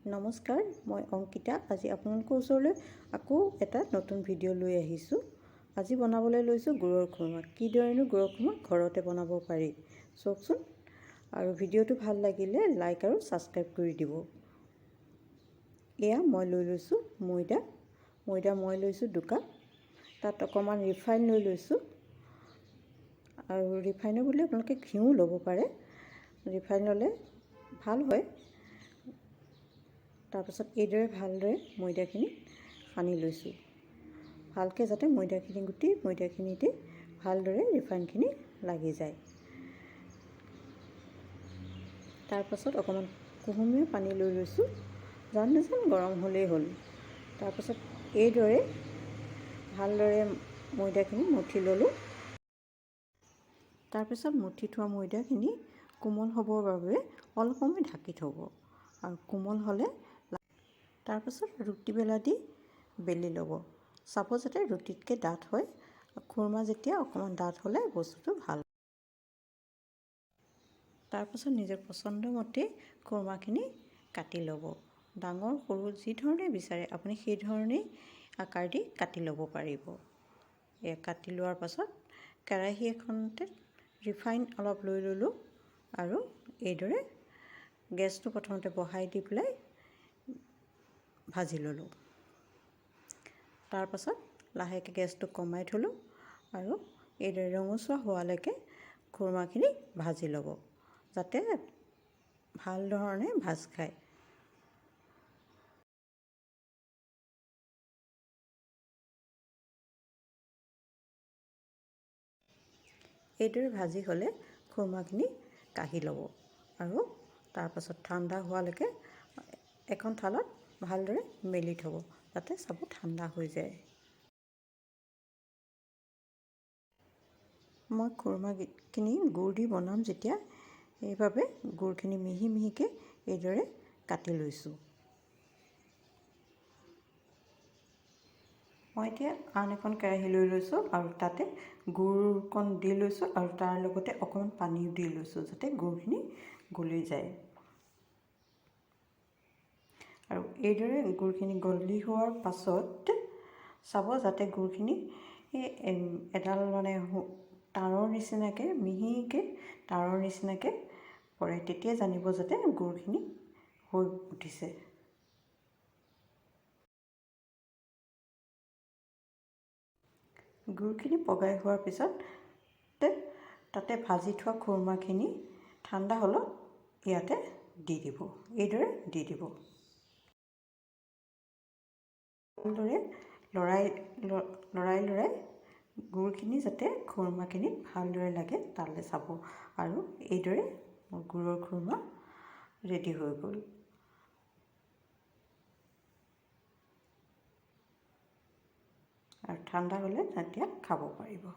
নমস্কাৰ, মই অংকিতা। আজি আপোনালোকৰ ওচৰলৈ আকৌ এটা নতুন ভিডিঅ' লৈ আহিছোঁ। আজি বনাবলৈ লৈছোঁ গুৰৰ খুৰমা। কিদৰেনো গুৰৰ খুৰমা ঘৰতে বনাব পাৰি চাওকচোন। আৰু ভিডিঅ'টো ভাল লাগিলে লাইক আৰু ছাবস্ক্ৰাইব কৰি দিব। এয়া মই লৈ লৈছোঁ ময়দা মই লৈছোঁ 2 কাপ। তাত অকণমান ৰিফাইন লৈ লৈছোঁ। আৰু ৰিফাইনৰ বুলি আপোনালোকে ঘিউ ল'ব পাৰে। ৰিফাইন ল'লে ভাল হয়। তাৰপাছত এইদৰে ভালদৰে ময়দাখিনি সানি লৈছোঁ। ভালকৈ যাতে ময়দাখিনিতে ভালদৰে ৰিফাইনখিনি লাগি যায়। তাৰপাছত অকণমান কুহুমীয়া পানী লৈ লৈছোঁ। যেন গৰম হ'লেই হ'ল। তাৰপাছত এইদৰে ভালদৰে ময়দাখিনি মঠি ল'লোঁ। তাৰপিছত মঠি থোৱা ময়দাখিনি কোমল হ'বৰ বাবে অলপ সময় ঢাকি থ'ব। আৰু কোমল হ'লে তাৰপাছত ৰুটি বেলা দি বেলি ল'ব। চাব যাতে ৰুটিতকৈ ডাঠ হয়। খুৰমা যেতিয়া অকণমান ডাঠ হ'লে বস্তুটো ভাল। তাৰপাছত নিজৰ পচন্দ মতে খুৰমাখিনি কাটি ল'ব। ডাঙৰ সৰু যি ধৰণে বিচাৰে আপুনি সেই ধৰণেই আকাৰ দি কাটি ল'ব পাৰিব। এয়া কাটি লোৱাৰ পাছত কেৰাহী এখনতে ৰিফাইন অলপ লৈ ল'লোঁ। আৰু এইদৰে গেছটো প্ৰথমতে বহাই দি পেলাই ভাজি ল'লোঁ। তাৰপাছত লাহেকৈ গেছটো কমাই থ'লোঁ। আৰু এইদৰে ৰঙচুৱা হোৱালৈকে খুৰমাখিনি ভাজি ল'ব, যাতে ভাল ধৰণে ভাজ খায়। এইদৰে ভাজি হ'লে খুৰমাখিনি কাঢ়ি ল'ব। আৰু তাৰপাছত ঠাণ্ডা হোৱালৈকে এখন থালত ভালদৰে মেলি থ'ব, যাতে চব ঠাণ্ডা হৈ যায়। মই খুৰমাখিনি গুৰ দি বনাম যেতিয়া, সেইবাবে গুৰখিনি মিহি মিহিকৈ এইদৰে কাটি লৈছোঁ। মই এতিয়া আন এখন কেৰাহী লৈ লৈছোঁ আৰু তাতে গুৰকণ দি লৈছোঁ আৰু তাৰ লগতে অকণমান পানীও দি লৈছোঁ, যাতে গুৰখিনি গলি যায়। আৰু এইদৰে গুৰখিনি গলি হোৱাৰ পাছত চাব যাতে গুৰখিনি এডাল তাঁৰৰ নিচিনাকৈ মিহিকৈ তাঁৰৰ নিচিনাকৈ পৰে। তেতিয়া জানিব যাতে গুৰখিনি হৈ উঠিছে। গুৰখিনি পগাই হোৱাৰ পিছত তাতে ভাজি থোৱা খুৰমাখিনি ঠাণ্ডা হ'লত ইয়াতে দি দিব। এইদৰে দি দিব। ভালদৰে লৰাই গুৰখিনি যাতে খুৰমাখিনিত ভালদৰে লাগে তালৈ চাব। আৰু এইদৰে মোৰ গুৰৰ খুৰমা ৰেডি হৈ গ'ল। আৰু ঠাণ্ডা হ'লে তেতিয়া খাব পাৰিব।